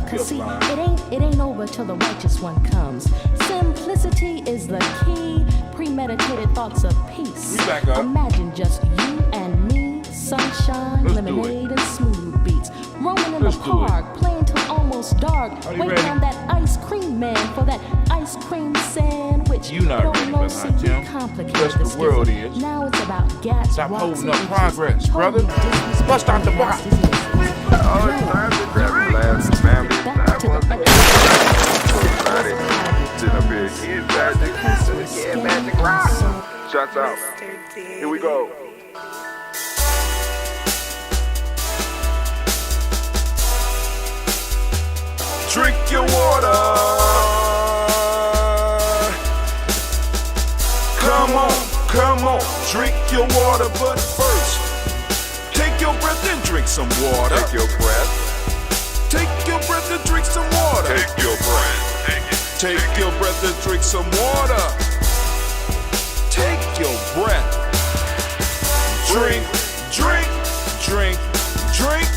Cause see, it ain't over till the righteous one comes. Simplicity is the key. Premeditated thoughts of peace. Imagine just you and me, sunshine, lemonade, and smooth beats. Roaming in the park, playing till almost dark. Waiting on that ice cream man for that ice cream sandwich. You not ready, but Tim. Complicated Rest the world is. Now it's about gas. Stop holding up progress, brother. Bust out the box. Oh, it's time to grab your last family. That was everybody sitting up here. Kid Magic. Kid Magic Rock. Shots out. Here we go. Drink your water. Come on, drink your water, but first, take your breath and drink some water. Take your breath. Take your breath and drink some water. Take your breath. Take your breath and drink some water. Take your breath. Drink, drink, drink, drink.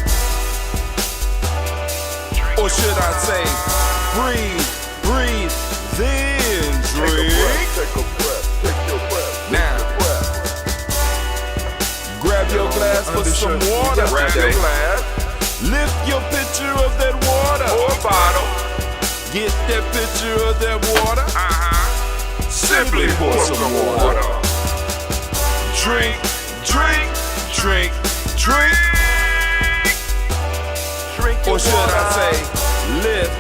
Or should I say, breathe, breathe, then drink. Take a breath, take your breath. Now, grab your glass for some water. Grab your glass. Lift your pitcher of that water. Or bottle. Get that pitcher of that water. Simply pour some water. Drink, drink, drink, drink. Or should I say, lift,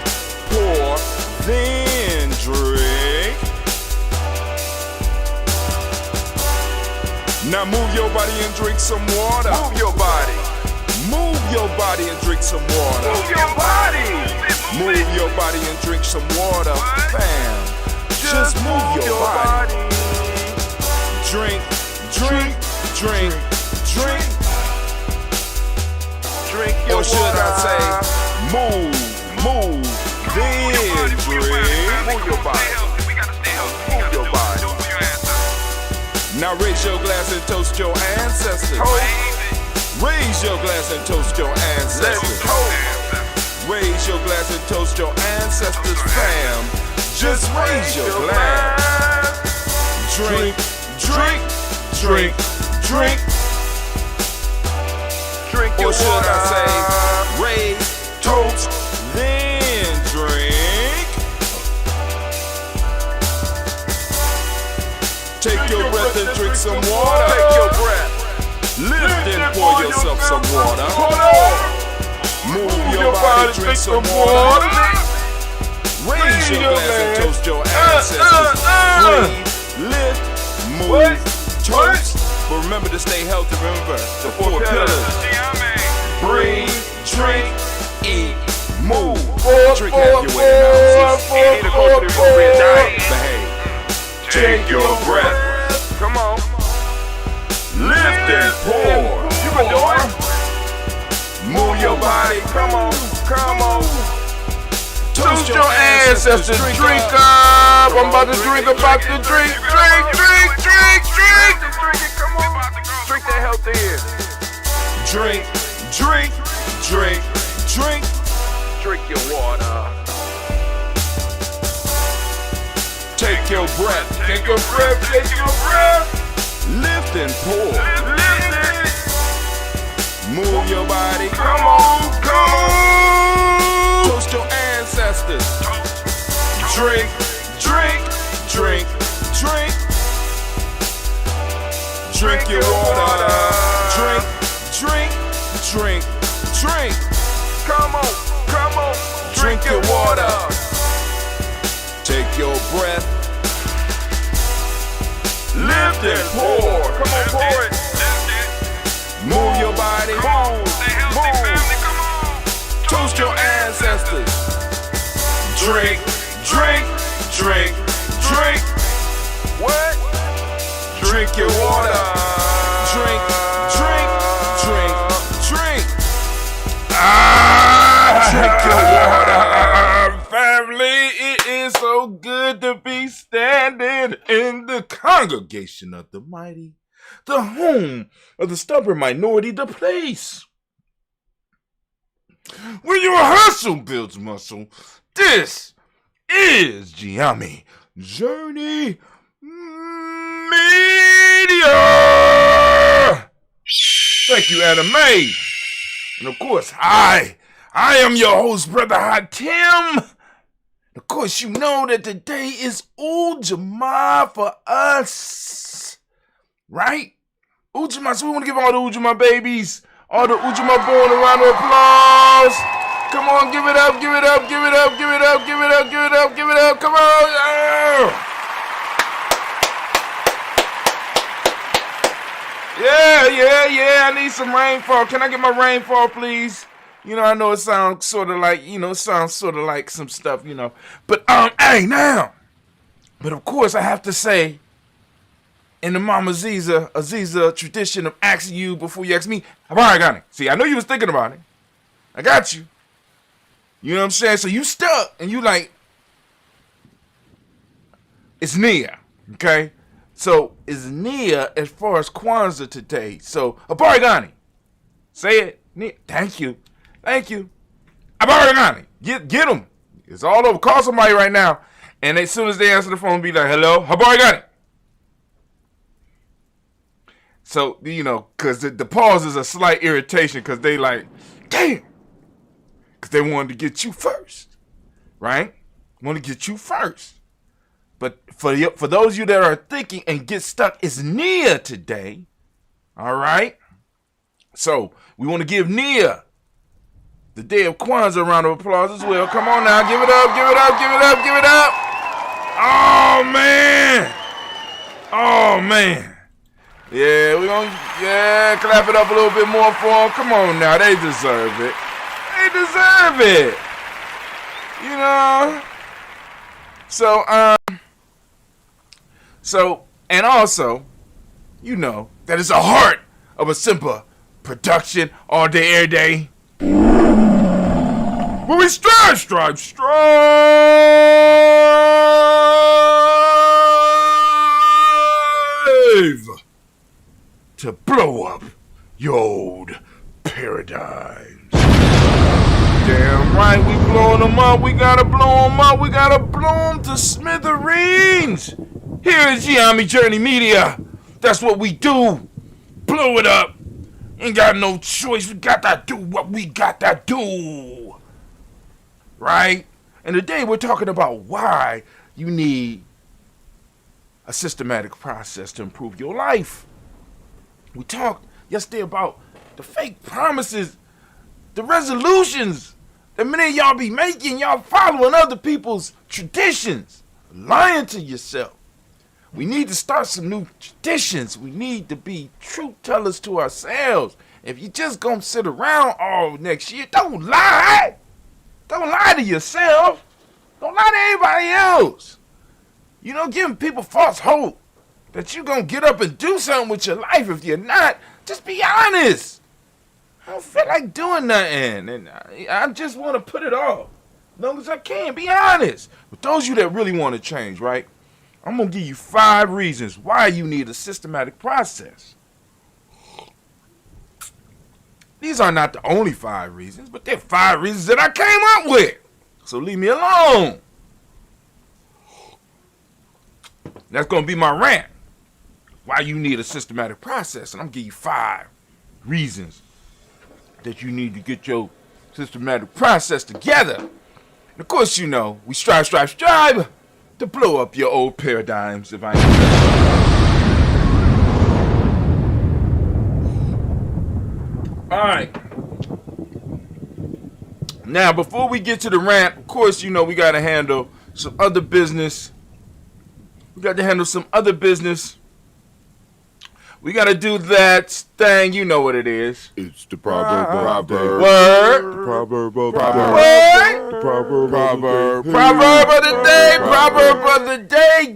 pour, then drink. Now move your body and drink some water. Move your body. Move your body and drink some water. Move your body. Move your body and drink some water. Bam. Just move your body. Drink, drink, drink, drink. Drink your or should water. I say, move, then drink. Move your body. Move your body. Now raise your glass and toast your ancestors. Raise your glass and toast your ancestors. Raise your glass and toast your ancestors, fam. Just raise your glass. Drink, drink, drink, drink. Drink your or should water. I say, raise, toast, then drink. Take your breath and drink some water. Take your breath. Lift and pour yourself some water. Move your body, drink some water. Raise your glass and toast your ancestors. Breathe, lift, move, toast. But remember to stay healthy. Remember the 4 pillars. Breathe, drink, eat, move. Drink half your weight in ounces. Behave. Take your breath. Come on. Lift and pour. You can do it. Move your body. Come on. Come on. Toast your ancestors. Drink up. I'm about to drink. About to drink. Drink, drink, drink, drink. Come on. Drink that healthy air. Drink, drink, drink, drink. Drink your water. Take your breath. Take your breath. Take your breath. Lift and pour. Lift it. Move your body. Come on. Come on. Toast your ancestors. Drink, drink, drink, drink. Drink your water. Drink, drink, drink, drink. Come on, come on. Drink your water. Take your breath. Lift and pour. Come on, pour it. Move your body. Move. Toast your ancestors. Drink, drink, drink, drink. What? Drink your water. Drink, drink, drink, drink. Drink your water. Family, it is so good to be standing in the congregation of the mighty, the home of the stubborn minority, the place When your hustle builds muscle, this is Ujamaa Journey Media. Thank you, Anime. And of course, I am your host, Brother Hot Tim. Of course, you know that today is Ujamaa for us, right? Ujamaa, so we want to give all the Ujamaa babies, all the Ujamaa born a round of applause. Come on, give it up, give it up, give it up, give it up, give it up, give it up, give it up. Come on. Yeah. I need some rainfall. Can I get my rainfall, please? You know, I know it sounds sort of like, some stuff, But, hey, now. But, of course, I have to say, in the Mama Aziza tradition of asking you before you ask me, Habari Gani. See, I know you was thinking about it. I got you. You know what I'm saying? So you stuck, and you like, it's Nia, okay? So, it's Nia as far as Kwanzaa today. So, Habari Gani. Say it. Nia. Thank you. Habari Gani. Get them. It's all over. Call somebody right now. And as soon as they answer the phone, be like, hello, Habari Gani. So, because the pause is a slight irritation because they like, damn. Because they wanted to get you first. Right? Want to get you first. But for those of you that are thinking and get stuck, it's Nia today. All right? So, we want to give Nia the day of Kwanzaa a round of applause as well. Come on now. Give it up, give it up, give it up, give it up. Oh, man. Yeah, clap it up a little bit more for them. Come on now. They deserve it. So, and also, that is the heart of a simple production all day, every day. Where we strive to blow up your old paradigms. Damn right, we blowing them up. We gotta blow them up. We gotta blow them to smithereens. Here is Ujamaa Journey Media. That's what we do. Blow it up. Ain't got no choice. We got to do what we got to do. Right? And today we're talking about why you need a systematic process to improve your life. We talked yesterday about the fake promises, the resolutions that many of y'all be making. Y'all following other people's traditions, lying to yourself. We need to start some new traditions. We need to be truth tellers to ourselves. If you just gonna sit around all next year, don't lie. Don't lie to yourself. Don't lie to anybody else. Giving people false hope that you're gonna get up and do something with your life. If you're not, just be honest. I don't feel like doing nothing, and I just want to put it off as long as I can. Be honest. But those of you that really want to change, right? I'm going to give you 5 reasons why you need a systematic process. These are not the only 5 reasons, but they're 5 reasons that I came up with. So leave me alone. That's going to be my rant. Why you need a systematic process. And I'm going to give you 5 reasons that you need to get your systematic process together. And of course, we strive to blow up your old paradigms, if I ain't. All right. Now, before we get to the rant, of course, we got to handle some other business. We got to handle some other business. We got to do that thing. You know what it is. It's the proverb of the day. Word. The proverb of the Proverb. day. The proverb of the day. Proverb of the day. Proverb of the day.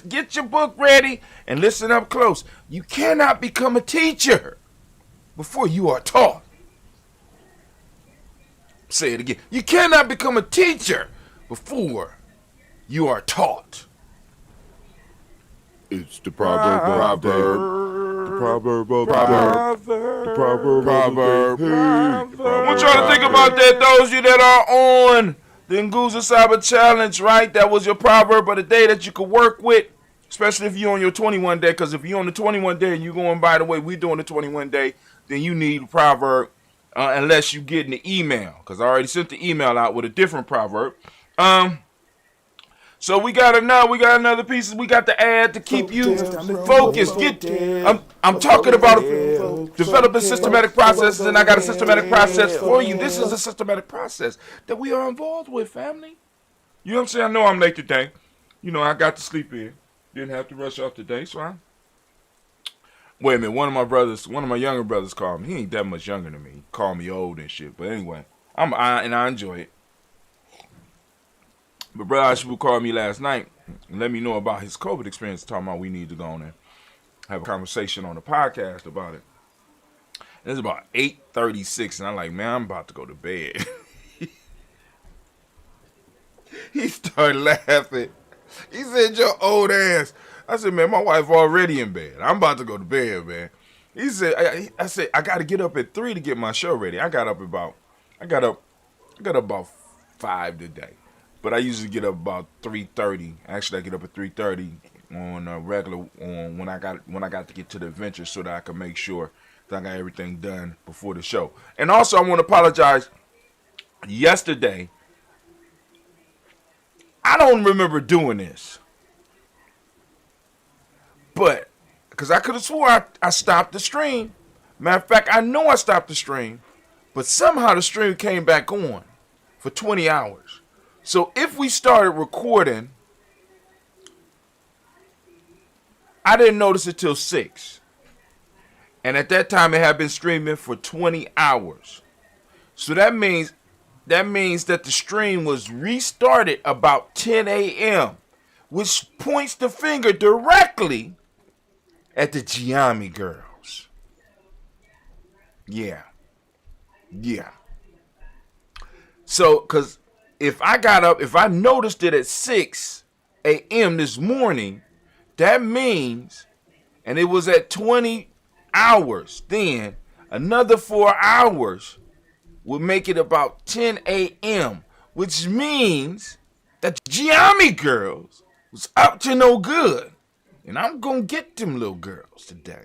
Get your book ready and listen up close. You cannot become a teacher before you are taught. Say it again. You cannot become a teacher before you are taught. It's the proverb of the day. proverb of I want y'all to think about that, those of you that are on the Nguza Cyber Challenge, right? That was your proverb of the day that you could work with, especially if you're on your 21 day, because if you're on the 21 day and you're going, by the way, we're doing the 21 day, then you need a proverb unless you get in the email, because I already sent the email out with a different proverb. So we got another piece. We got the ad to keep you focused. I'm talking about developing systematic processes, and I got a systematic process for you. This is a systematic process that we are involved with, family. You know what I'm saying? I know I'm late today. You know, I got to sleep in. Didn't have to rush off today, so wait a minute. One of my younger brothers called me. He ain't that much younger than me. He called me old and shit. But anyway, I enjoy it. But Brother Ashibu called me last night and let me know about his COVID experience, talking about we need to go on and have a conversation on the podcast about it. And it's about 8:36, and I'm like, man, I'm about to go to bed. He started laughing. He said, your old ass. I said, man, my wife already in bed. I'm about to go to bed, man. He said, I said, I got to get up at 3 to get my show ready. I got up about 5 today. But I usually get up about 3:30. Actually, I get up at 3:30 on a regular when I got to get to the adventure so that I can make sure that I got everything done before the show. And also, I want to apologize. Yesterday, I don't remember doing this, but because I could have swore I stopped the stream. Matter of fact, I know I stopped the stream, but somehow the stream came back on for 20 hours. So if we started recording, I didn't notice it till 6. And at that time, it had been streaming for 20 hours. So that means that the stream was restarted about 10 a.m., which points the finger directly at the Ujamaa girls. Yeah. So, because if I noticed it at 6 a.m. this morning, that means, and it was at 20 hours, then another 4 hours would make it about 10 a.m., which means that the Ujamaa girls was up to no good. And I'm going to get them little girls today.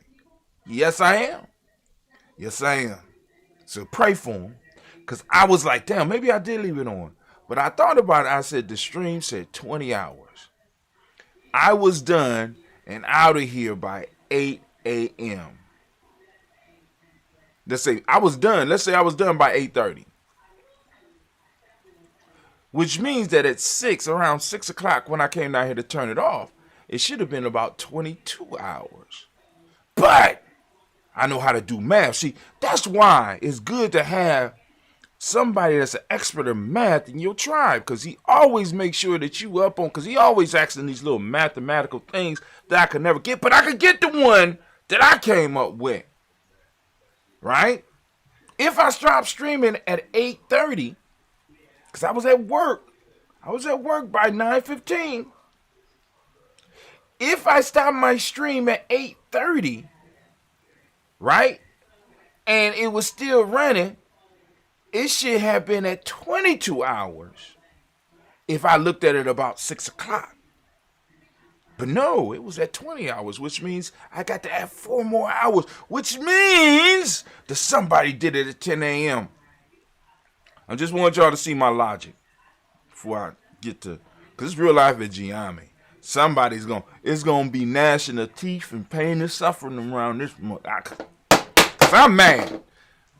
Yes, I am. So pray for them. Because I was like, damn, maybe I did leave it on. But I thought about it. I said, the stream said 20 hours. I was done and out of here by 8 a.m. Let's say I was done by 8:30. Which means that at around 6 o'clock when I came down here to turn it off, it should have been about 22 hours. But I know how to do math. See, that's why it's good to have somebody that's an expert in math in your tribe, because he always makes sure that you up on, because he always asking these little mathematical things that I could never get, but I could get the one that I came up with, right? If I stopped streaming at 8:30, because I was at work by 9:15. If I stopped my stream at 8:30, right, and it was still running, it should have been at 22 hours if I looked at it about 6 o'clock. But no, it was at 20 hours, which means I got to add 4 more hours, which means that somebody did it at 10 a.m. I just want y'all to see my logic before I get to, because it's real life at Ujamaa. It's going to be gnashing of teeth and pain and suffering around this month. Because I'm mad.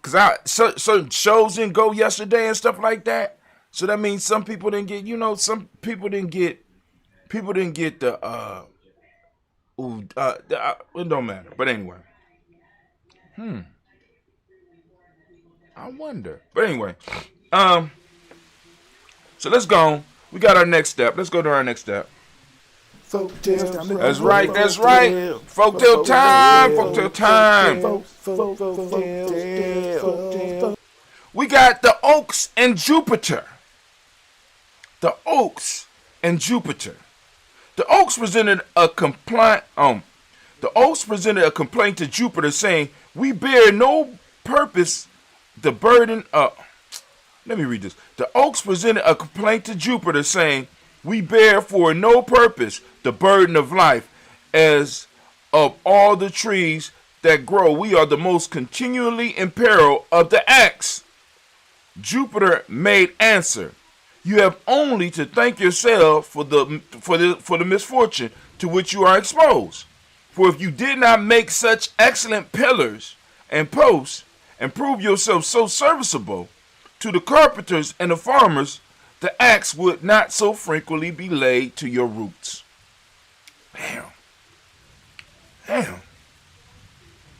Because certain shows didn't go yesterday and stuff like that. So that means some people didn't get, some people didn't get the, it don't matter. But anyway. I wonder. But anyway. So let's go. We got our next step. Let's go to our next step. That's right. Folktale time. We got the Oaks and Jupiter. The Oaks presented a complaint. The oaks presented a complaint to Jupiter saying, we bear no purpose the burden of... Let me read this. The oaks presented a complaint to Jupiter saying, we bear for no purpose the burden of life, as of all the trees that grow, we are the most continually in peril of the axe. Jupiter made answer, you have only to thank yourself for the misfortune to which you are exposed. For if you did not make such excellent pillars and posts, and prove yourself so serviceable to the carpenters and the farmers, the axe would not so frequently be laid to your roots. Damn.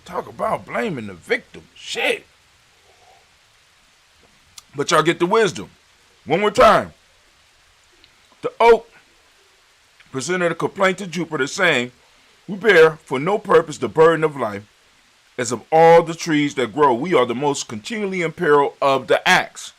Talk about blaming the victim. Shit. But y'all get the wisdom. One more time. The oak presented a complaint to Jupiter saying, we bear for no purpose the burden of life, as of all the trees that grow, we are the most continually in peril of the axe.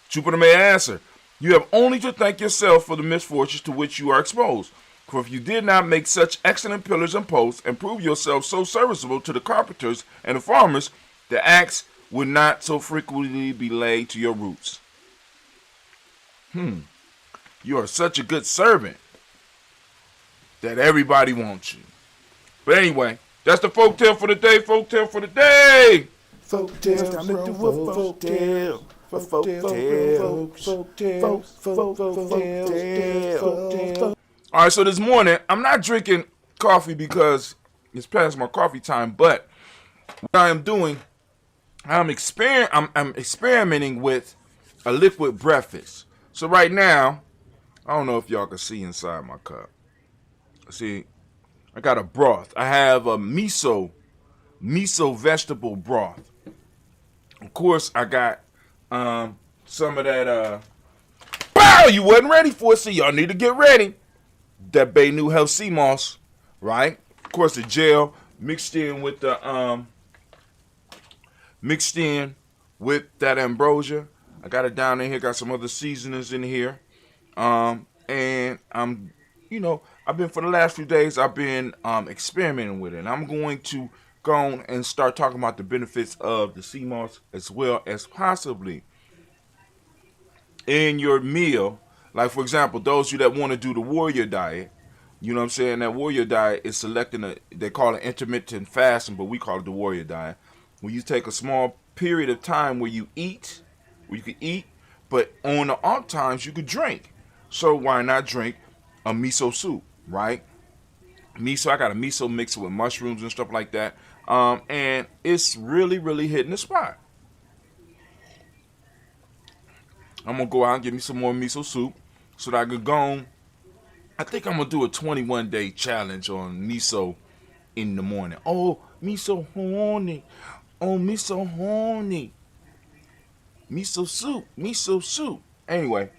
Jupiter may answer, you have only to thank yourself for the misfortunes to which you are exposed. For if you did not make such excellent pillars and posts, and prove yourself so serviceable to the carpenters and the farmers, the axe would not so frequently be laid to your roots. You are such a good servant that everybody wants you. But anyway, that's the folktale for the day. Folktale for the day. Folktales, time to do a folktale. Folktale. All right, so this morning, I'm not drinking coffee because it's past my coffee time, but what I am doing, I'm experimenting with a liquid breakfast. So right now, I don't know if y'all can see inside my cup. See, I got a broth. I have a miso vegetable broth. Of course, I got some of that. Wow, you wasn't ready for it, so y'all need to get ready. That Bay New Health Sea Moss, right? Of course, the gel mixed in with that ambrosia. I got it down in here. Got some other seasonings in here, and I'm, I've been for the last few days. I've been experimenting with it, and I'm going to go on and start talking about the benefits of the sea moss as well as possibly in your meal. Like, for example, those of you that want to do the warrior diet, you know what I'm saying? That warrior diet is they call it intermittent fasting, but we call it the warrior diet. Where you take a small period of time where you can eat, but on the off times you could drink. So why not drink a miso soup, right? Miso, I got a miso mixed with mushrooms and stuff like that. And it's really, really hitting the spot. I'm going to go out and get me some more miso soup so that I can go on. I think I'm going to do a 21-day challenge on miso in the morning. Oh, miso horny. Oh, miso horny. Miso soup. Anyway,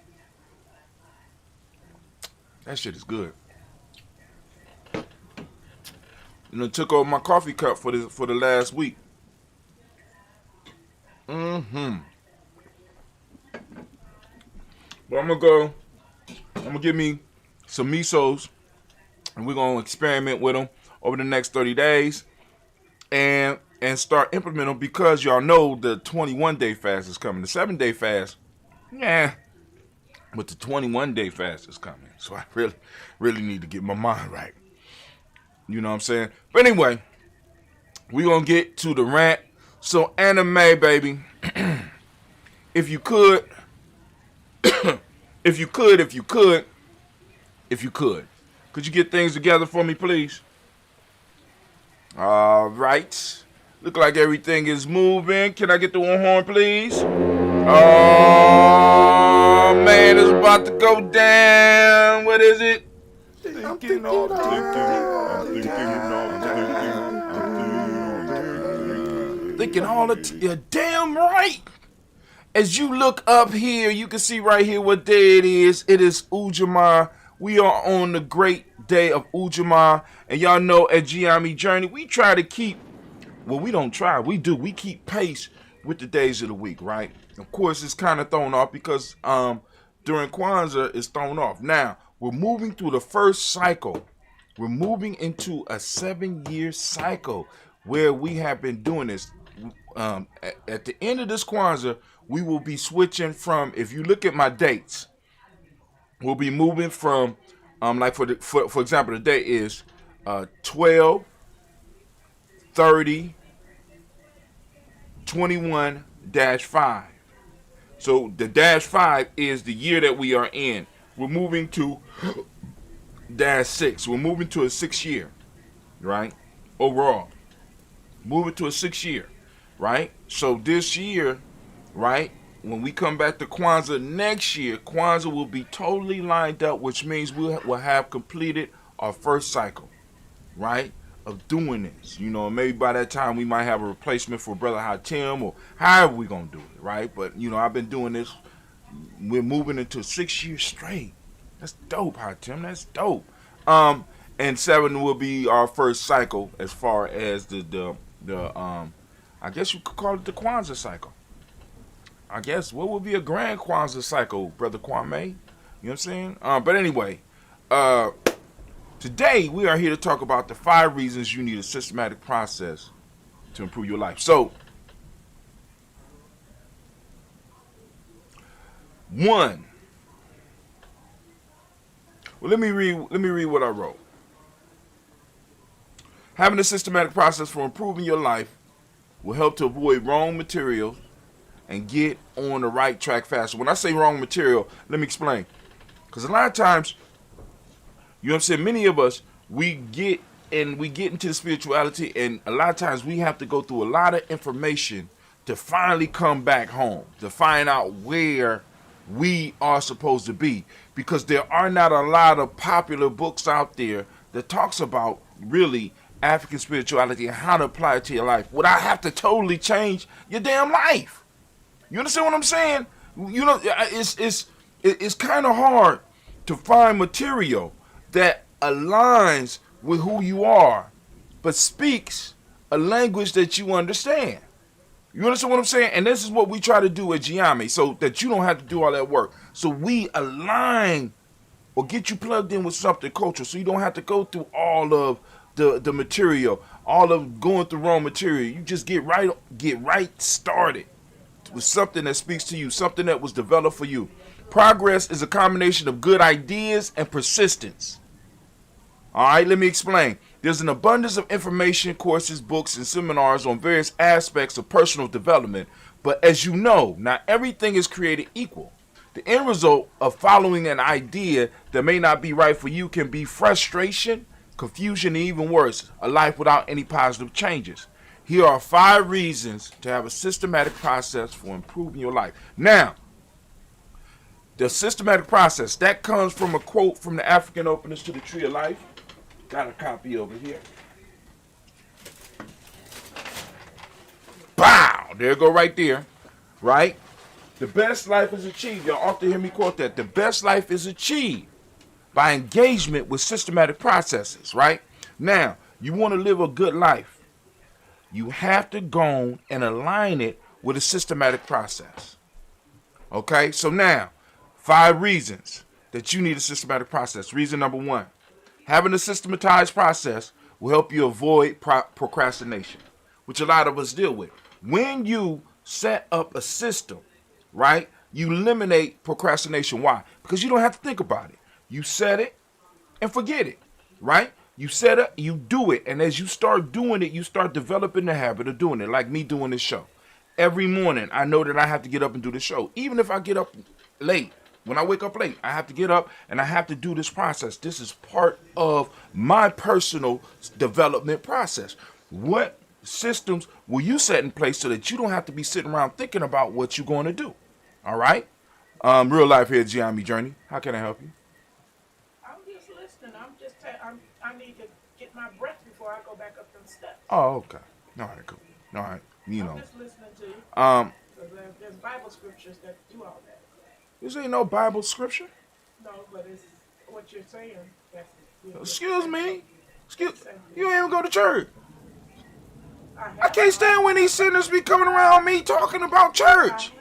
that shit is good. Took over my coffee cup for the last week. But I'm gonna get me some misos, and we're gonna experiment with them over the next 30 days, and start implementing them, because y'all know the 21-day fast is coming. The 7-day fast, but the 21-day fast is coming. So I really need to get my mind right. You know what I'm saying? But anyway, we're going to get to the rant. So, anime, baby, if you could, could you get things together for me, please? All right. Look like everything is moving. Can I get the one horn, please? Oh, man, it's about to go down. What is it? Thinking all you're damn right. As you look up here, you can see right here what day it is. It is Ujamaa. We are on the great day of Ujamaa. And y'all know at Ujamaa Journey, we try to keep, well, we don't try, we do. We keep pace with the days of the week, right? Of course, it's kind of thrown off because during Kwanzaa, it's thrown off. Now, we're moving through the first cycle We're moving into a 7-year cycle where we have been doing this. At the end of this Kwanzaa, we will be switching from, if you look at my dates, we'll be moving from, like for example, the date is 12, 30, 21-5. So the -5 is the year that we are in. We're moving to -6. We're moving to a 6-year, right? Overall, moving to a 6-year, right? So this year, right, when we come back to Kwanzaa next year, Kwanzaa will be totally lined up, which means we will have completed our first cycle, right, of doing this. You know, maybe by that time we might have a replacement for Brother Hatim, or however we're going to do it, right? But, you know, I've been doing this. We're moving into 6 years straight. That's dope, Hatim. That's dope. And 7 will be our first cycle as far as the I guess you could call it the Kwanzaa cycle. I guess what would be a grand Kwanzaa cycle, Brother Kwame? You know what I'm saying? But anyway, today we are here to talk about the 5 reasons you need a systematic process to improve your life. So, 1. Well, let me read what I wrote. Having a systematic process for improving your life will help to avoid wrong materials and get on the right track faster. When I say wrong material, let me explain. Because a lot of times, you know what I'm saying, many of us, we get into the spirituality, and a lot of times we have to go through a lot of information to finally come back home, to find out where we are supposed to be. Because there are not a lot of popular books out there that talks about really African spirituality and how to apply it to your life without have to totally change your damn life. You understand what I'm saying? You know, it's kind of hard to find material that aligns with who you are, but speaks a language that you understand. You understand what I'm saying? And this is what we try to do at Ujamaa, so that you don't have to do all that work. So we align or get you plugged in with something cultural, so you don't have to go through all of the material, all of going through wrong material. You just get right started with something that speaks to you, something that was developed for you. Progress is a combination of good ideas and persistence. All right, let me explain. There's an abundance of information, courses, books, and seminars on various aspects of personal development. But as you know, not everything is created equal. The end result of following an idea that may not be right for you can be frustration, confusion, and even worse, a life without any positive changes. Here are 5 reasons to have a systematic process for improving your life. Now, the systematic process, that comes from a quote from the African Openers to the Tree of Life. Got a copy over here. Bow! There it go right there. Right? The best life is achieved. Y'all often hear me quote that. The best life is achieved by engagement with systematic processes, right? Now, you want to live a good life. You have to go and align it with a systematic process. Okay? So now, 5 reasons that you need a systematic process. Reason number 1. Having a systematized process will help you avoid procrastination, which a lot of us deal with. When you set up a system, right, you eliminate procrastination. Why? Because you don't have to think about it. You set it and forget it, right? You set it, you do it, and as you start doing it, you start developing the habit of doing it, like me doing this show. Every morning, I know that I have to get up and do the show, even if I get up late. When I wake up late, I have to get up and I have to do this process. This is part of my personal development process. What systems will you set in place so that you don't have to be sitting around thinking about what you're going to do? All right? Real life here at Ujamaa Journey. How can I help you? I'm just listening. I need to get my breath before I go back up them steps. Oh, okay. All right, cool. All right. You know. I'm just listening to you. There's Bible scriptures that do all that. This ain't no Bible scripture. No, but it's what you're saying. Excuse me. You ain't even go to church. I can't stand when these sinners be coming around me talking about church.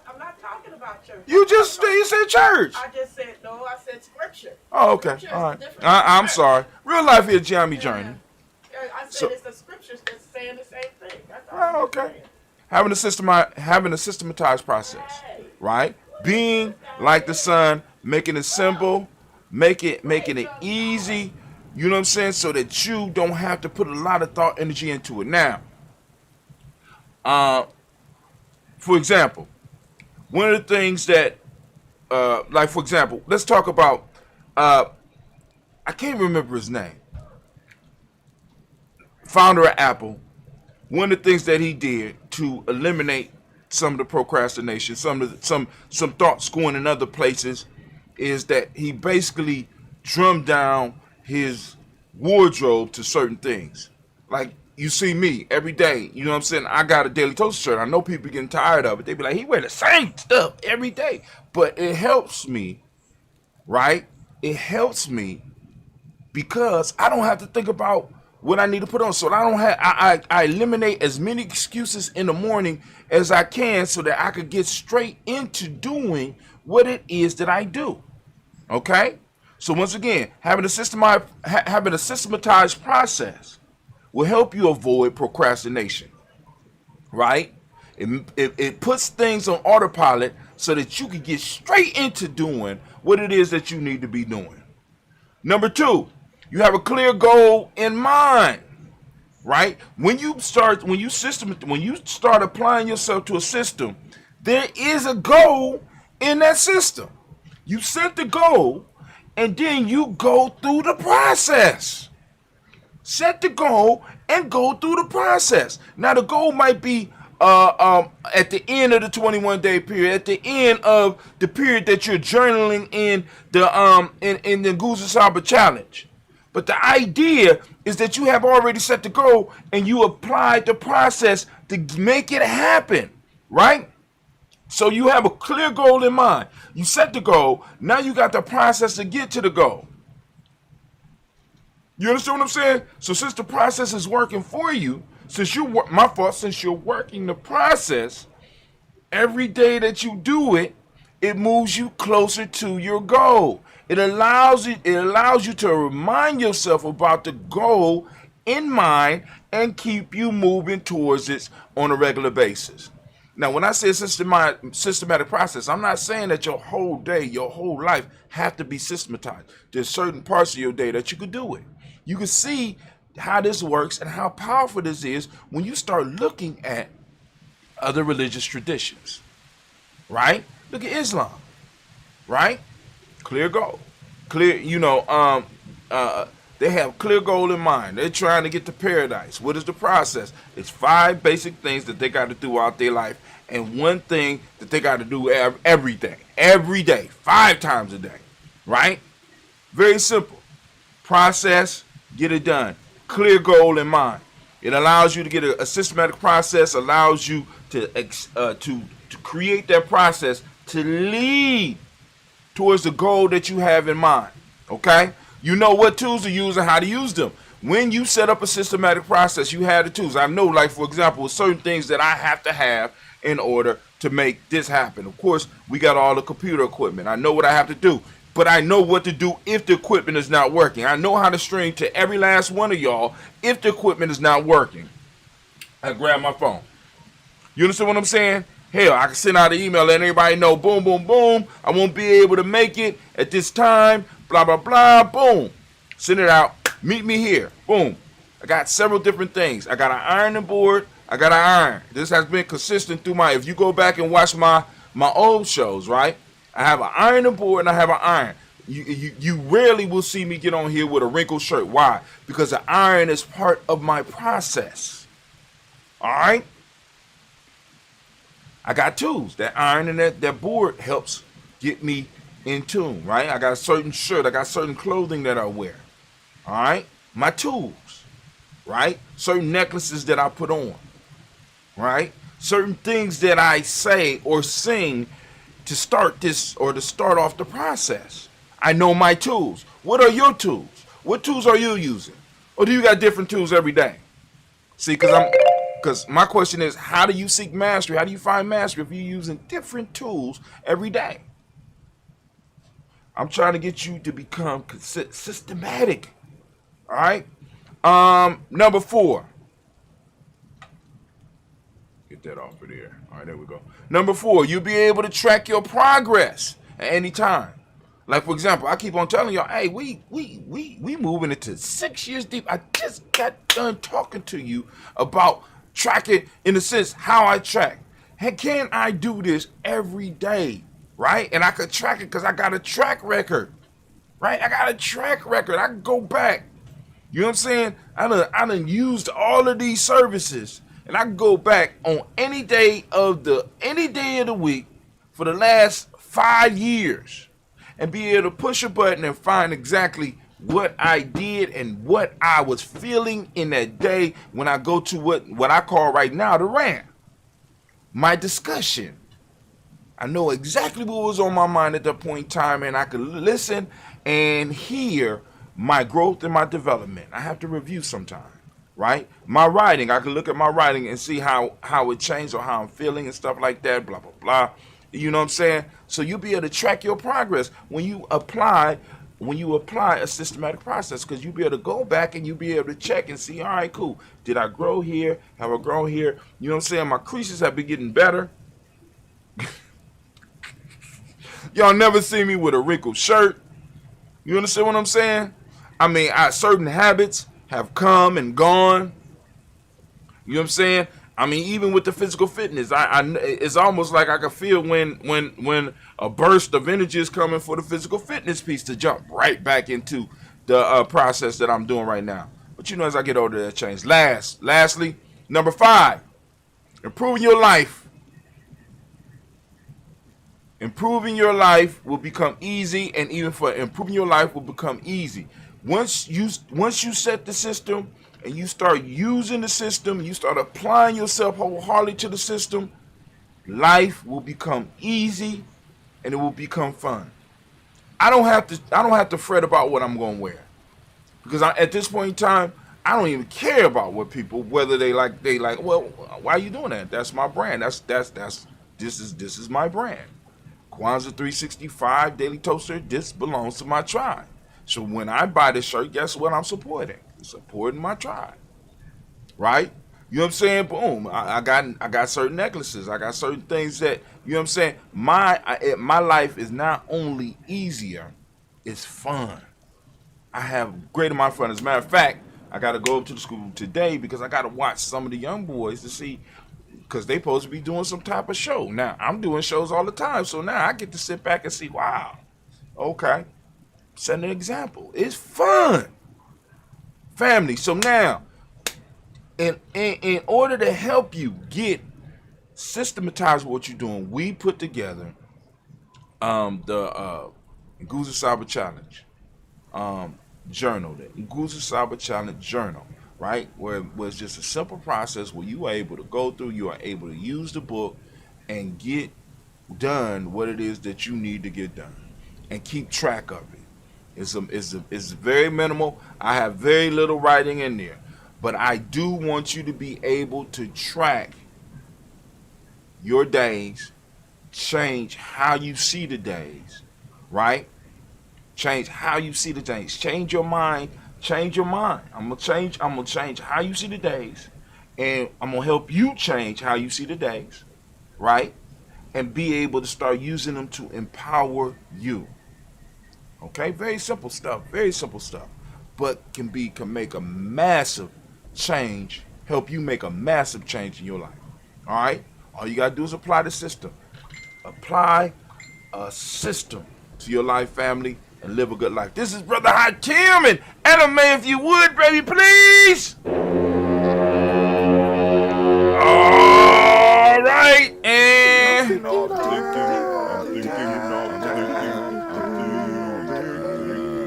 I'm not talking said about church. You said church. I just said no. I said scripture. Oh, okay. Scripture is All right. different I'm from sorry. Real life is Ujamaa Journey. Yeah, I said So- it's the scriptures that's saying the same thing. That's all Oh, I'm okay. saying. Having a systematized process, right? Being like the Son, making it simple, making it easy. You know what I'm saying? So that you don't have to put a lot of thought, energy into it. Now, for example, one of the things that, like for example, let's talk about. I can't remember his name. Founder of Apple. One of the things that he did to eliminate some of the procrastination, some thoughts going in other places, is that he basically drummed down his wardrobe to certain things. Like you see me every day, you know what I'm saying? I got a Daily Toast shirt. I know people getting tired of it. They be like, he wear the same stuff every day. But it helps me, right? It helps me because I don't have to think about what I need to put on. So I eliminate as many excuses in the morning as I can so that I could get straight into doing what it is that I do. Okay? So once again, having a systematized process will help you avoid procrastination. Right? It puts things on autopilot so that you can get straight into doing what it is that you need to be doing. Number 2, you have a clear goal in mind, right? When you start applying yourself to a system, there is a goal in that system. You set the goal, and then you go through the process. Set the goal and go through the process. Now, the goal might be at the end of the 21-day period, at the end of the period that you're journaling in the Guza Saba challenge. But the idea is that you have already set the goal and you applied the process to make it happen, right? So you have a clear goal in mind. You set the goal. Now you got the process to get to the goal. You understand what I'm saying? So since the process is working for you, since you're working the process, every day that you do it, it moves you closer to your goal. It allows you to remind yourself about the goal in mind and keep you moving towards it on a regular basis. Now, when I say systematic process, I'm not saying that your whole day, your whole life have to be systematized. There's certain parts of your day that you could do it. You can see how this works and how powerful this is when you start looking at other religious traditions, right? Look at Islam, right? Clear goal. Clear, they have clear goal in mind. They're trying to get to paradise. What is the process? It's 5 basic things that they got to do out their life, and one thing that they got to do every day, 5 times a day, right? Very simple. Process, get it done. Clear goal in mind. It allows you to get a systematic process, allows you to create that process to lead towards the goal that you have in mind, okay? You know what tools to use and how to use them. When you set up a systematic process, you have the tools. I know, like, for example, certain things that I have to have in order to make this happen. Of course, we got all the computer equipment. I know what I have to do, but I know what to do if the equipment is not working. I know how to string to every last one of y'all if the equipment is not working. I grab my phone. You understand what I'm saying? Hell, I can send out an email letting everybody know, boom, boom, boom, I won't be able to make it at this time, blah, blah, blah, boom. Send it out. Meet me here. Boom. I got several different things. I got an ironing board. I got an iron. This has been consistent through if you go back and watch my old shows, right? I have an ironing board and I have an iron. You rarely will see me get on here with a wrinkled shirt. Why? Because the iron is part of my process. All right? I got tools. That iron and that board helps get me in tune, right? I got a certain shirt. I got certain clothing that I wear. All right? My tools, right? Certain necklaces that I put on, right? Certain things that I say or sing to start this or to start off the process. I know my tools. What are your tools? What tools are you using? Or do you got different tools every day? See, because Because my question is, how do you seek mastery? How do you find mastery if you're using different tools every day? I'm trying to get you to become systematic. All right. Number 4. Get that off of there. All right, there we go. Number 4, you'll be able to track your progress at any time. Like, for example, I keep on telling y'all, hey, we moving into 6 years deep. I just got done talking to you about tracking, in a sense, how I track. Hey, can I do this every day, right? And I could track it because I got a track record, right? I got a track record. I can go back. You know what I'm saying? I done used all of these services, and I can go back on any day of the week for the last 5 years and be able to push a button and find exactly what I did and what I was feeling in that day when I go to what I call right now the rant. My discussion. I know exactly what was on my mind at that point in time, and I could listen and hear my growth and my development. I have to review sometime, right? My writing, I can look at my writing and see how it changed or how I'm feeling and stuff like that, blah, blah, blah. You know what I'm saying? So you'll be able to track your progress when you apply a systematic process, because you'll be able to go back and you'll be able to check and see, all right, cool. Did I grow here? Have I grown here? You know what I'm saying? My creases have been getting better. Y'all never see me with a wrinkled shirt. You understand what I'm saying? I mean, certain habits have come and gone. You know what I'm saying? I mean, even with the physical fitness, it's almost like I can feel when a burst of energy is coming for the physical fitness piece to jump right back into the process that I'm doing right now. But you know, as I get older, that changes. Lastly, number 5, improving your life. Improving your life will become easy, and even for improving your life will become easy. Once you set the system and you start using the system, you start applying yourself wholeheartedly to the system, life will become easy and it will become fun. I don't have to fret about what I'm going to wear, because at this point in time, I don't even care about what people, whether they like. Well, why are you doing that? That's my brand. This is my brand. Kwanzaa 365 Daily Toaster. This belongs to my tribe. So when I buy this shirt, guess what I'm supporting? I'm supporting my tribe, right? You know what I'm saying? Boom. I got certain necklaces. I got certain things that, you know what I'm saying? My life is not only easier, it's fun. I have a great amount of fun. As a matter of fact, I got to go up to the school today because I got to watch some of the young boys to see, because they supposed to be doing some type of show. Now, I'm doing shows all the time, so now I get to sit back and see, wow, okay, set an example. It's fun. Family. So now, in order to help you get systematize what you're doing, we put together the Nguza Saba Challenge journal, the Nguza Saba Challenge journal, right? Where it was just a simple process where you are able to go through, you are able to use the book and get done what it is that you need to get done and keep track of it. It's very minimal. I have very little writing in there, but I do want you to be able to track your days, change how you see the days, right? Change how you see the days. Change your mind. Change your mind. I'm gonna change how you see the days, and I'm gonna help you change how you see the days, right? And be able to start using them to empower you. Okay, very simple stuff, but can make a massive change, help you make a massive change in your life. All right, all you gotta do is apply the system. Apply a system to your life, family, and live a good life. This is Brother Hakim, and anime, if you would, baby, please. All right, and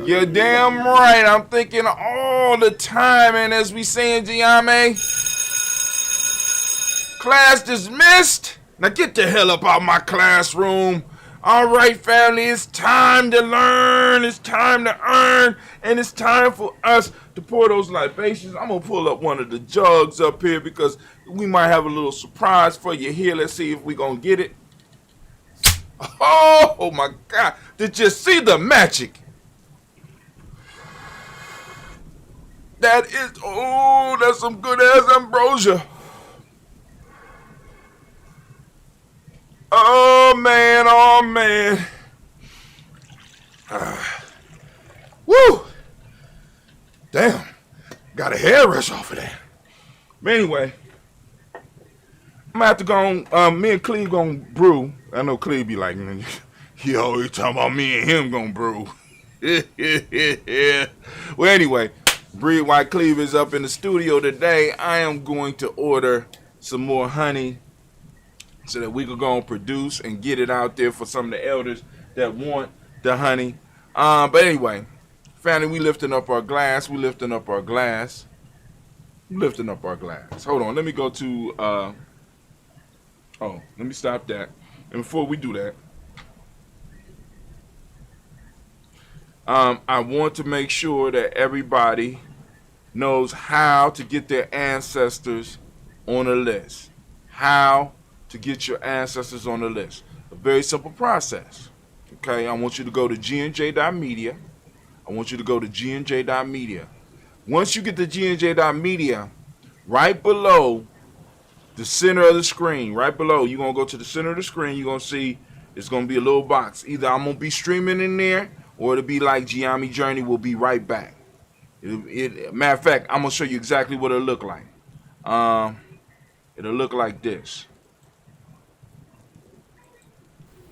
you're damn right. I'm thinking all the time, and as we say in Ujamaa, class dismissed. Now get the hell up out my classroom. All right, family, it's time to learn, it's time to earn, and it's time for us to pour those libations. I'm going to pull up one of the jugs up here because we might have a little surprise for you here. Let's see if we're going to get it. Oh, my God. Did you see the magic? That is, oh, that's some good ass ambrosia. Oh, man, oh, man. Woo. Damn. Got a hair rush off of that. But anyway, I'm going to have to go on, me and Cleve going to brew. I know Cleve be like, you always talking about me and him going to brew. Well, anyway, Breed White Cleve is up in the studio today. I am going to order some more honey so that we could go and produce and get it out there for some of the elders that want the honey. But anyway, family, we lifting up our glass. We lifting up our glass. Lifting up our glass. Hold on. Let me go to, let me stop that. And before we do that, I want to make sure that everybody knows how to get their ancestors on a list. How to get your ancestors on the list. A very simple process. Okay, I want you to go to gnj.media. I want you to go to gnj.media. Once you get to gnj.media, right below the center of the screen, right below, you're going to go to the center of the screen, you're going to see it's going to be a little box. Either I'm going to be streaming in there, or it'll be like Ujamaa Journey will be right back. Matter of fact, I'm going to show you exactly what it'll look like. It'll look like this.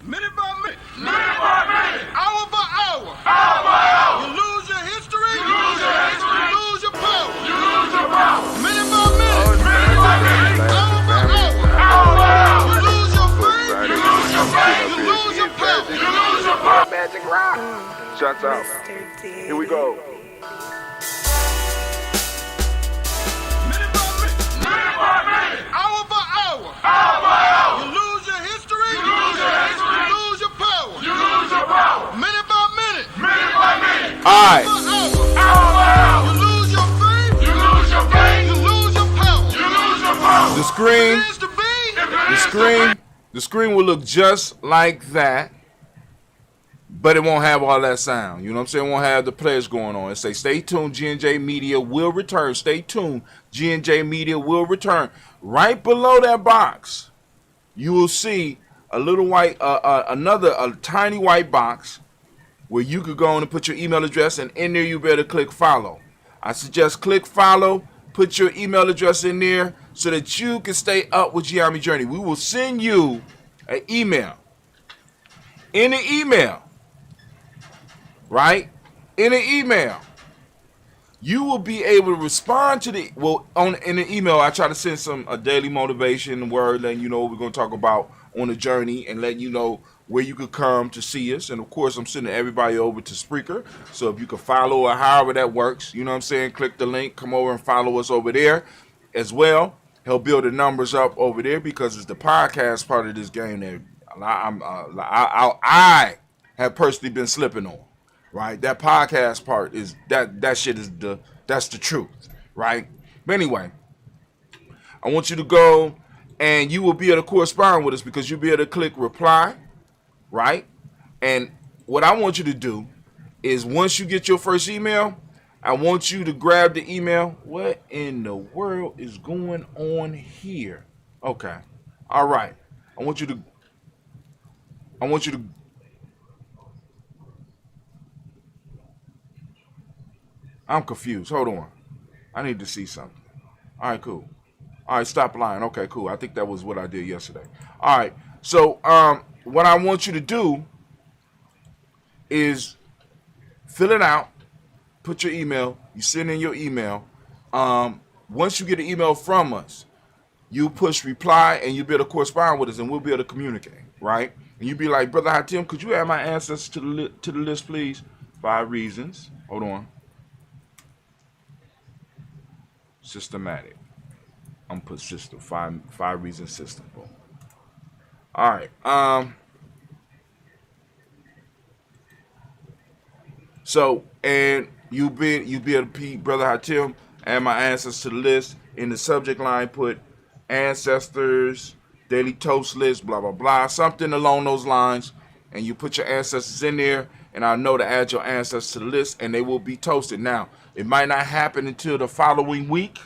Minute by minute. Minute by minute. Hour by hour. Hour by hour. You lose your history. You lose your history. You lose your power. You lose your power. Minute by minute. Minute by minute. Hour by hour. Hour by hour. You lose your faith. You lose your faith. You lose your power. You lose your power. Magic rock. Shuts out. Here we go. Minute by minute. Minute by minute. Hour by hour. Hour by hour. You lose your history. You lose your history. You lose your power. You lose your power. Minute by minute. Minute by minute. All right. Hour by hour. You lose your faith. You lose your faith. You lose your power. You lose your power. The screen will look just like that, but it won't have all that sound. You know what I'm saying? It won't have the players going on. It say, stay tuned, G&J Media will return. Stay tuned, G&J Media will return. Right below that box, you will see a little white, a tiny white box where you could go on and put your email address, and in there you better click follow. I suggest click follow, put your email address in there so that you can stay up with Ujamaa Journey. We will send you an email. In the email, right? In the email, you will be able to respond to in the email. I try to send a daily motivation word, letting you know what we're going to talk about on the journey, and letting you know where you could come to see us. And of course, I'm sending everybody over to Spreaker, so if you can follow or however that works, you know what I'm saying, click the link, come over and follow us over there as well. Help build the numbers up over there, because it's the podcast part of this game that I have personally been slipping on. Right, that podcast part is that shit is that's the truth, right? But anyway, I want you to go, and you will be able to correspond with us, because you'll be able to click reply, right? And what I want you to do is, once you get your first email, I want you to grab the email. What in the world is going on here? Okay, all right. I want you to. I'm confused. Hold on. I need to see something. All right, cool. All right, stop lying. Okay, cool. I think that was what I did yesterday. All right. So, what I want you to do is fill it out, put your email, you send in your email. Once you get an email from us, you push reply, and you'll be able to correspond with us, and we'll be able to communicate, right? And you'll be like, Brother Hatim, could you add my ancestors to the list, please? 5 reasons. Hold on. Systematic. I'm gonna put system. Five reasons system. Boom. All right. So, and you be able to P, Brother Hatim, add my ancestors to the list. In the subject line, put ancestors, daily toast list, blah, blah, blah, something along those lines. And you put your ancestors in there, and I know to add your ancestors to the list, and they will be toasted. Now, it might not happen until the following week,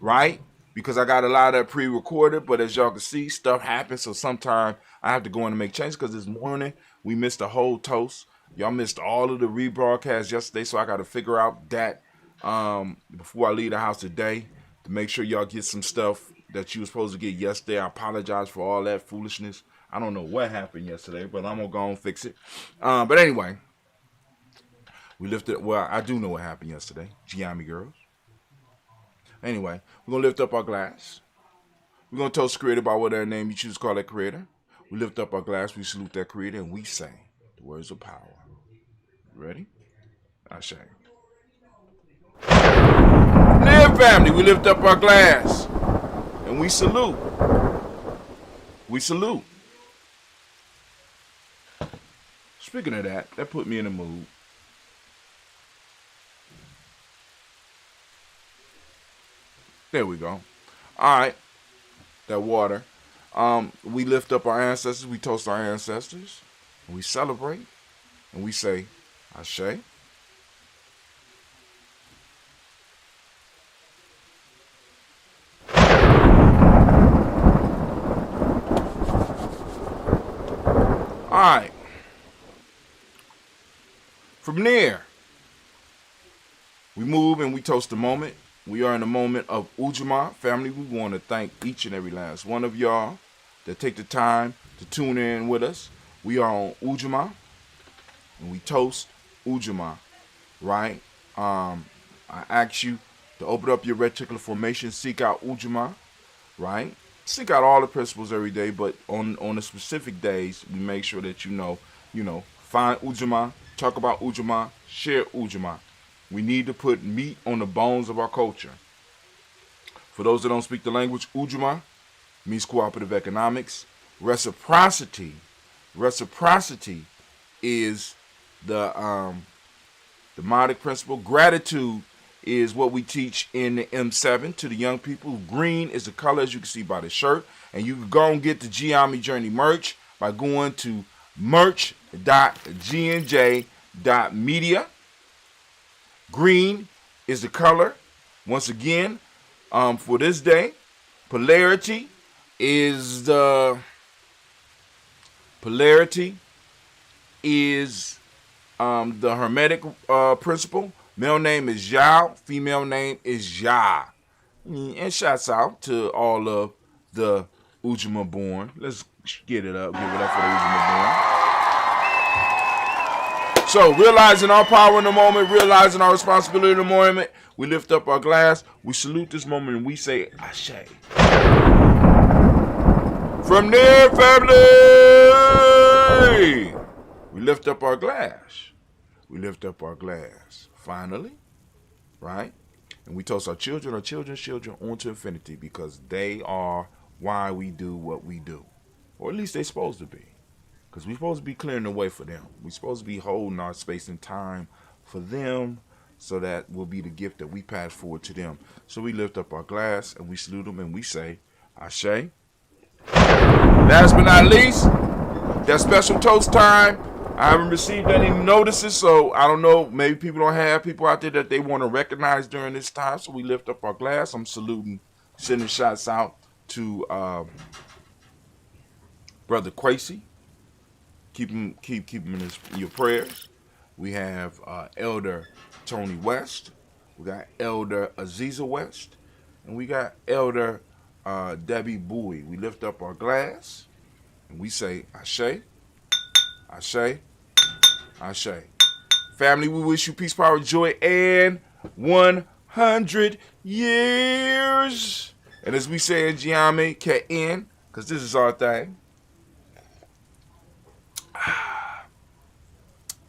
right? Because I got a lot of that pre-recorded, but as y'all can see, stuff happens. So sometimes I have to go in and make changes because this morning we missed a whole toast. Y'all missed all of the rebroadcasts yesterday, so I got to figure out that before I leave the house today to make sure y'all get some stuff that you were supposed to get yesterday. I apologize for all that foolishness. I don't know what happened yesterday, but I'm going to go and fix it. But anyway, we lifted, well, I do know what happened yesterday. Ujamaa girls. Anyway, we're going to lift up our glass. We're going to toast creator by whatever name you choose to call that creator. We lift up our glass, we salute that creator, and we say the words of power. Ready? Ashe. Live family, we lift up our glass, and we salute. We salute. Speaking of that put me in the mood. There we go. All right. That water. We lift up our ancestors. We toast our ancestors. And we celebrate. And we say, Ashe. All right. From there, we move and we toast the moment. We are in the moment of Ujamaa. Family, we want to thank each and every last one of y'all that take the time to tune in with us. We are on Ujamaa, and we toast Ujamaa, right? I ask you to open up your reticular formation, seek out Ujamaa, right? Seek out all the principles every day, but on the specific days, we make sure that you know, find Ujamaa, talk about Ujamaa, share Ujamaa. We need to put meat on the bones of our culture. For those that don't speak the language, Ujamaa means cooperative economics. Reciprocity is the demonic principle. Gratitude is what we teach in the M7 to the young people. Green is the color, as you can see by the shirt. And you can go and get the Ujamaa Journey merch by going to merch.gnj.media. Green is the color. Once again, for this day, polarity is the Hermetic principle. Male name is Yao, female name is Ya. And shouts out to all of the Ujamaa born. Let's get it up. Give it up for the Ujamaa born. So, realizing our power in the moment, realizing our responsibility in the moment, we lift up our glass, we salute this moment, and we say, Ashe. From there, family, we lift up our glass. We lift up our glass. Finally, right? And we toast our children's children onto infinity because they are why we do what we do. Or at least they're supposed to be. Because we're supposed to be clearing the way for them. We're supposed to be holding our space and time for them so that will be the gift that we pass forward to them. So we lift up our glass and we salute them and we say, Ashe. Last but not least, that special toast time. I haven't received any notices, so I don't know. Maybe people don't have people out there that they want to recognize during this time. So we lift up our glass. I'm saluting, sending shots out to Brother Quasey. Keep him in your prayers. We have Elder Tony West. We got Elder Aziza West. And we got Elder Debbie Bowie. We lift up our glass and we say, Ashe, Ashe, Ashe. Family, we wish you peace, power, joy, and 100 years. And as we say in Ujamaa, Ka'in, because this is our thing.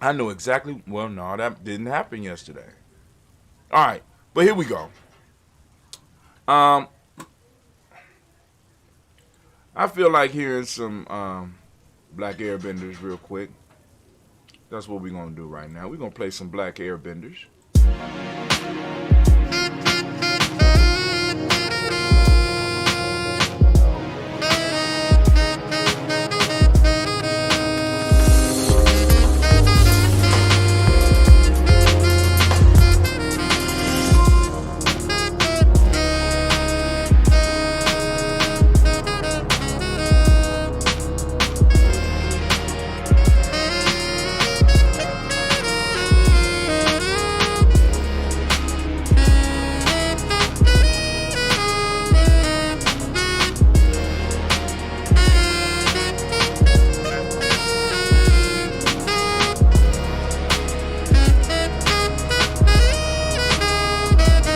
I know exactly. Well, no, that didn't happen yesterday. All right, but here we go. I feel like hearing some Black Airbenders real quick. That's what we're gonna do right now. We're gonna play some Black Airbenders.